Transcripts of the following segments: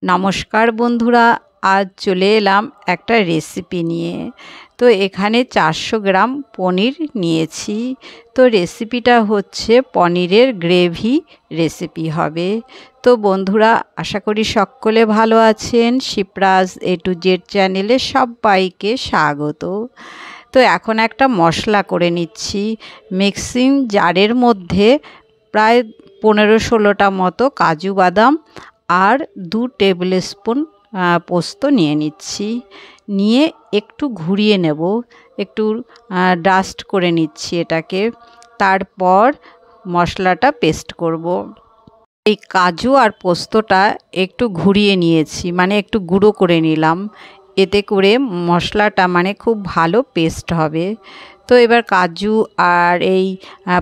নমস্কার বন্ধুরা, আজ চলে এলাম একটা রেসিপি নিয়ে। তো এখানে 400 গ্রাম পনির নিয়েছি। তো রেসিপিটা হচ্ছে পনিরের গ্রেভি রেসিপি হবে। তো বন্ধুরা, আশা করি সকলে ভালো আছেন। শিপ্রাজ A to Z চ্যানেলে সবাইকে স্বাগত। তো এখন একটা মশলা করে নিচ্ছি। মিক্সিং জারের মধ্যে প্রায় 15-16টা মতো কাজু বাদাম আর 2 টেবিল স্পুন পোস্ত নিয়ে নিচ্ছি। নিয়ে একটু ঘুরিয়ে নেব, একটু ডাস্ট করে নিচ্ছি এটাকে। তারপর মশলাটা পেস্ট করব। এই কাজু আর পোস্তটা একটু ঘুরিয়ে নিয়েছি, মানে একটু গুঁড়ো করে নিলাম। এতে করে মশলাটা মানে খুব ভালো পেস্ট হবে। তো এবার কাজু আর এই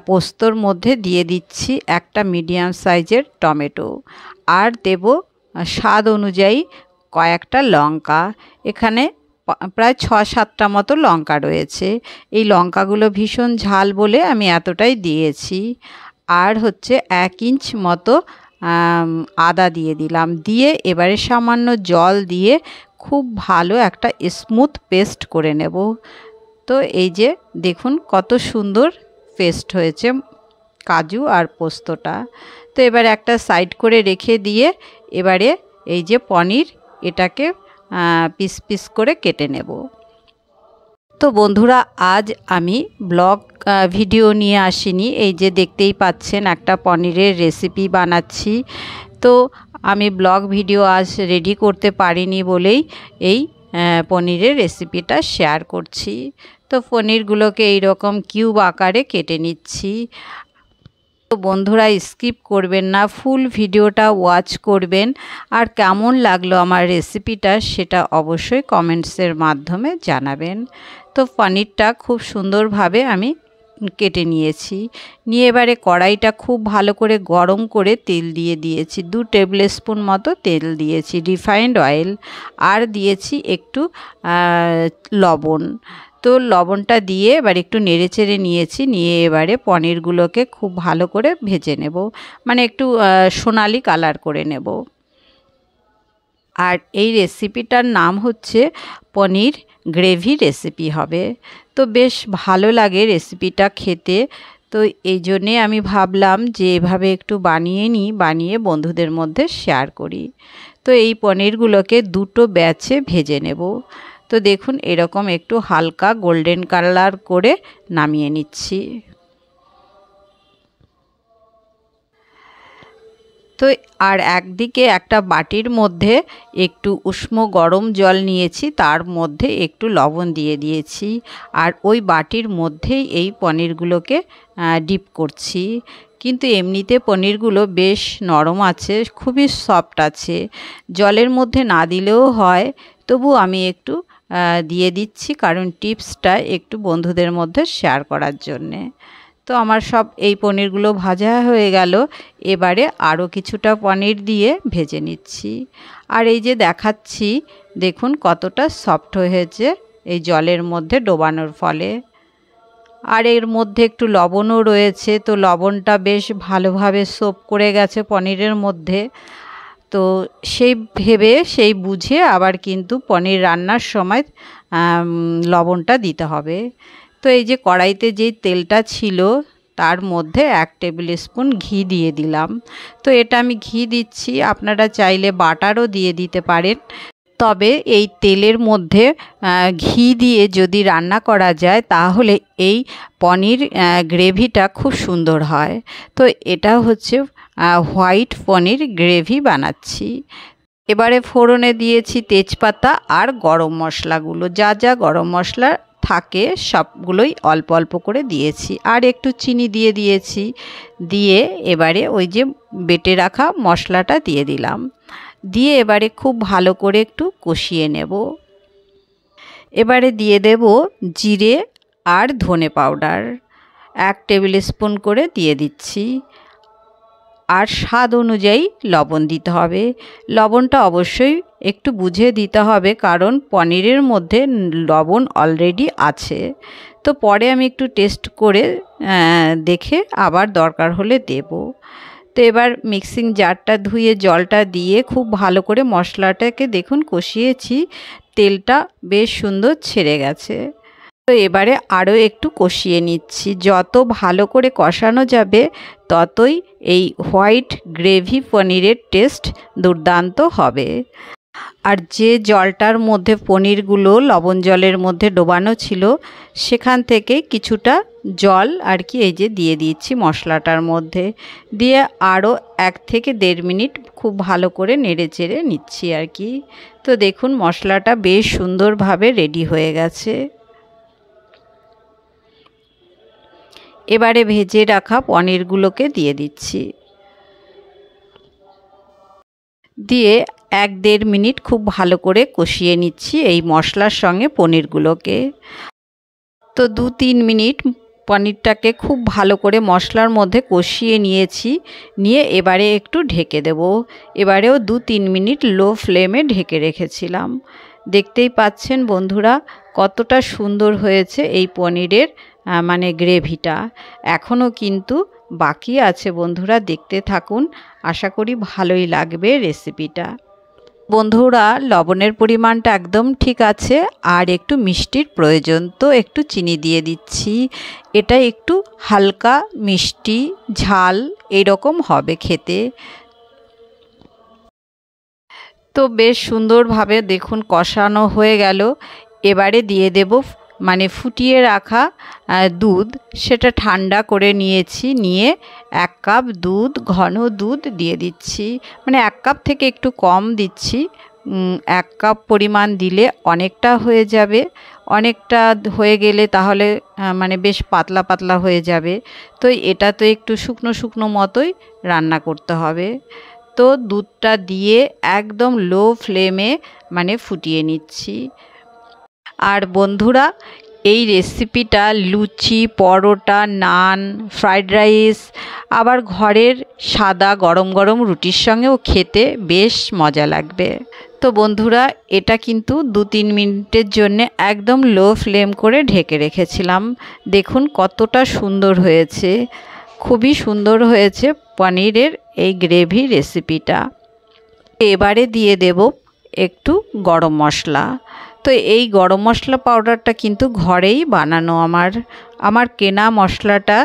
পোস্তর মধ্যে দিয়ে দিচ্ছি একটা মিডিয়াম সাইজের টমেটো, আর দেব স্বাদ অনুযায়ী কয়েকটা লঙ্কা। এখানে প্রায় 6-7টা মতো লঙ্কা রয়েছে। এই লঙ্কাগুলো ভীষণ ঝাল বলে আমি এতটাই দিয়েছি। আর হচ্ছে 1 ইঞ্চ মতো আদা দিয়ে দিলাম। দিয়ে এবারে সামান্য জল দিয়ে খুব ভালো একটা স্মুথ পেস্ট করে নেব। তো এই যে দেখুন কত সুন্দর পেস্ট হয়েছে কাজু আর পোস্তটা। তো এবার একটা সাইড করে রেখে দিয়ে এবারে এই যে পনির, এটাকে পিস পিস করে কেটে নেব। তো বন্ধুরা, আজ আমি ব্লগ ভিডিও নিয়ে আসিনি। এই যে দেখতেই পাচ্ছেন একটা পনিরের রেসিপি বানাচ্ছি। তো আমি ব্লগ ভিডিও আজ রেডি করতে পারিনি বলেই এই পনিরের রেসিপিটা শেয়ার করছি। তো পনিরগুলোকে এইরকম কিউব আকারে কেটে নিচ্ছি। তো বন্ধুরা, স্কিপ করবেন না, ফুল ভিডিওটা ওয়াচ করবেন। আর কেমন লাগলো আমার রেসিপিটা সেটা অবশ্যই কমেন্টসের মাধ্যমে জানাবেন। তো পনিরটা খুব সুন্দরভাবে আমি কেটে নিয়েছি। নিয়ে এবারে কড়াইটা খুব ভালো করে গরম করে তেল দিয়ে দিয়েছি। 2 টেবিল স্পুন মতো তেল দিয়েছি, রিফাইন্ড অয়েল। আর দিয়েছি একটু লবণ। তো লবণটা দিয়ে এবার একটু নেড়েচেড়ে নিয়েছি। নিয়ে এবারে পনিরগুলোকে খুব ভালো করে ভেজে নেব, মানে একটু সোনালি কালার করে নেব। আর এই রেসিপিটার নাম হচ্ছে পনির গ্রেভি রেসিপি হবে। তো বেশ ভালো লাগে রেসিপিটা খেতে। তো এই জন্যে আমি ভাবলাম যে এভাবে একটু বানিয়ে বন্ধুদের মধ্যে শেয়ার করি। তো এই পনিরগুলোকে 2টো ব্যাচে ভেজে নেব। তো দেখুন এরকম একটু হালকা গোল্ডেন কালার করে নামিয়ে নিচ্ছি। তো আর একদিকে একটা বাটির মধ্যে একটু উষ্ণ গরম জল নিয়েছি, তার মধ্যে একটু লবণ দিয়ে দিয়েছি। আর ওই বাটির মধ্যেই এই পনিরগুলোকে ডিপ করছি। কিন্তু এমনিতে পনিরগুলো বেশ নরম আছে, খুবই সফট আছে। জলের মধ্যে না দিলেও হয়, তবু আমি একটু দিয়ে দিচ্ছি, কারণ টিপসটা একটু বন্ধুদের মধ্যে শেয়ার করার জন্যে। তো আমার সব এই পনিরগুলো ভাজা হয়ে গেল। এবারে আরও কিছুটা পনির দিয়ে ভেজে নিচ্ছি। আর এই যে দেখাচ্ছি, দেখুন কতটা সফট হয়েছে এই জলের মধ্যে ডোবানোর ফলে। আর এর মধ্যে একটু লবণও রয়েছে, তো লবণটা বেশ ভালোভাবে সোপ করে গেছে পনিরের মধ্যে। তো সেই বুঝে আবার কিন্তু পনির রান্নার সময় লবণটা দিতে হবে। তো এই যে কড়াইতে যেই তেলটা ছিল তার মধ্যে 1 টেবিল স্পুন ঘি দিয়ে দিলাম। তো এটা আমি ঘি দিচ্ছি, আপনারা চাইলে বাটারও দিয়ে দিতে পারেন। তবে এই তেলের মধ্যে ঘি দিয়ে যদি রান্না করা যায় তাহলে এই পনির গ্রেভিটা খুব সুন্দর হয়। তো এটা হচ্ছে হোয়াইট পনির গ্রেভি বানাচ্ছি। এবারে ফোড়নে দিয়েছি তেজপাতা আর গরম মশলাগুলো, যা যা গরম মশলা থাকে সবগুলোই অল্প অল্প করে দিয়েছি। আর একটু চিনি দিয়ে দিয়েছি। দিয়ে এবারে ওই যে বেটে রাখা মশলাটা দিয়ে দিলাম। দিয়ে এবারে খুব ভালো করে একটু কষিয়ে নেব। এবারে দিয়ে দেব জিরে আর ধনে পাউডার 1 টেবিল স্পুন করে দিয়ে দিচ্ছি। আর স্বাদ অনুযায়ী লবণ দিতে হবে। লবণটা অবশ্যই একটু বুঝে দিতে হবে, কারণ পনিরের মধ্যে লবণ অলরেডি আছে। তো পরে আমি একটু টেস্ট করে দেখে আবার দরকার হলে দেব। তো এবার মিক্সিং জারটা ধুয়ে জলটা দিয়ে খুব ভালো করে মশলাটাকে দেখুন কষিয়েছি, তেলটা বেশ সুন্দর ছেড়ে গেছে। তো এবারে আরও একটু কষিয়ে নিচ্ছি। যত ভালো করে কষানো যাবে ততই এই হোয়াইট গ্রেভি পনিরের টেস্ট দুর্দান্ত হবে। আর যে জলটার মধ্যে পনিরগুলো লবণ জলের মধ্যে ডোবানো ছিল সেখান থেকে কিছুটা জল আর কি এই যে দিয়ে দিচ্ছি মশলাটার মধ্যে, দিয়ে আরও 1 থেকে 1.5 মিনিট খুব ভালো করে নেড়ে চেড়ে নিচ্ছি আর কি। তো দেখুন মশলাটা বেশ সুন্দরভাবে রেডি হয়ে গেছে। এবারে ভেজে রাখা পনিরগুলোকে দিয়ে দিচ্ছি, দিয়ে 1-1.5 মিনিট খুব ভালো করে কষিয়ে নিচ্ছি এই মশলার সঙ্গে পনিরগুলোকে। তো 2-3 মিনিট পনিরটাকে খুব ভালো করে মশলার মধ্যে কষিয়ে নিয়েছি, নিয়ে এবারে একটু ঢেকে দেব। এবারেও 2-3 মিনিট লো ফ্লেমে ঢেকে রেখেছিলাম। দেখতেই পাচ্ছেন বন্ধুরা কতটা সুন্দর হয়েছে এই পনিরের মানে গ্রেভিটা। এখনও কিন্তু বাকি আছে বন্ধুরা, দেখতে থাকুন, আশা করি ভালোই লাগবে রেসিপিটা। বন্ধুরা লবণের পরিমাণটা একদম ঠিক আছে, আর একটু মিষ্টির প্রয়োজন, তো একটু চিনি দিয়ে দিচ্ছি। এটা একটু হালকা মিষ্টি ঝাল এরকম হবে খেতে। তো বেশ সুন্দরভাবে দেখুন কষানো হয়ে গেল। এবারে দিয়ে দেব মানে ফুটিয়ে রাখা দুধ, সেটা ঠান্ডা করে নিয়েছি, নিয়ে 1 কাপ দুধ, ঘন দুধ দিয়ে দিচ্ছি। মানে 1 কাপ থেকে একটু কম দিচ্ছি, 1 কাপ পরিমাণ দিলে অনেকটা হয়ে যাবে। অনেকটা হয়ে গেলে তাহলে মানে বেশ পাতলা পাতলা হয়ে যাবে। তো এটা তো একটু শুকনো শুকনো মতোই রান্না করতে হবে। তো দুধটা দিয়ে একদম লো ফ্লেমে মানে ফুটিয়ে নিচ্ছি। আর বন্ধুরা এই রেসিপিটা লুচি, পরোটা, নান, ফ্রাইড রাইস, আবার ঘরের সাদা গরম গরম রুটির সঙ্গেও খেতে বেশ মজা লাগবে। তো বন্ধুরা এটা কিন্তু 2-3 মিনিটের জন্য একদম লো ফ্লেম করে ঢেকে রেখেছিলাম। দেখুন কতটা সুন্দর হয়েছে, খুবই সুন্দর হয়েছে পনিরের এই গ্রেভি রেসিপিটা। এবারে দিয়ে দেব একটু গরম মশলা। তো এই গরম মশলা পাউডারটা কিন্তু ঘরেই বানানো, আমার কেনা মশলাটা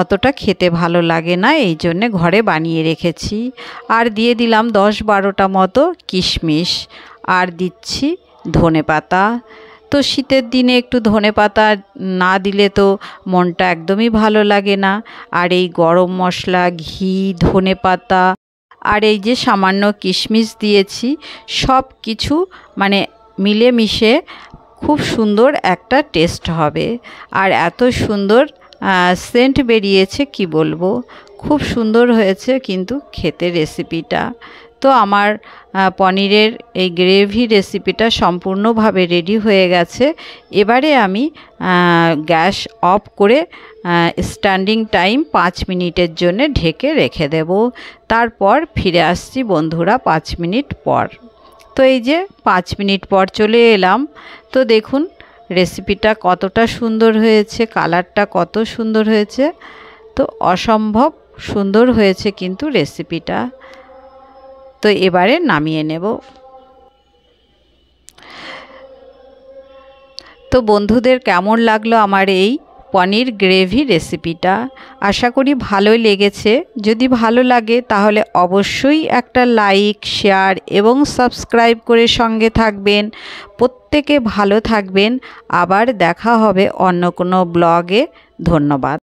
অতটা খেতে ভালো লাগে না, এই জন্যে ঘরে বানিয়ে রেখেছি। আর দিয়ে দিলাম 10-12টা মতো কিশমিশ, আর দিচ্ছি ধনেপাতা। তো শীতের দিনে একটু ধনেপাতা না দিলে তো মনটা একদমই ভালো লাগে না। আর এই গরম মশলা, ঘি, ধনেপাতা আর এই যে সামান্য কিশমিশ দিয়েছি, সব কিছু মানে মিলেমিশে খুব সুন্দর একটা টেস্ট হবে। আর এত সুন্দর সেন্ট বেরিয়েছে কি বলবো, খুব সুন্দর হয়েছে কিন্তু খেতে রেসিপিটা। তো আমার পনিরের এই গ্রেভি রেসিপিটা সম্পূর্ণভাবে রেডি হয়ে গেছে। এবারে আমি গ্যাস অফ করে স্ট্যান্ডিং টাইম 5 মিনিটের জন্য ঢেকে রেখে দেব। তারপর ফিরে আসছি বন্ধুরা 5 মিনিট পর। তো এই যে 5 মিনিট পর চলে এলাম। তো দেখুন রেসিপিটা কতটা সুন্দর হয়েছে, কালারটা কত সুন্দর হয়েছে, তো অসম্ভব সুন্দর হয়েছে কিন্তু রেসিপিটা। তো এবারে নামিয়ে নেব। তো বন্ধুদের কেমন লাগলো আমার এই পনির গ্রেভি রেসিপিটা? আশা করি ভালোই লেগেছে। যদি ভালো লাগে তাহলে অবশ্যই একটা লাইক, শেয়ার এবং সাবস্ক্রাইব করে সঙ্গে থাকবেন। প্রত্যেকে ভালো থাকবেন। আবার দেখা হবে অন্য কোনো ব্লগে। ধন্যবাদ।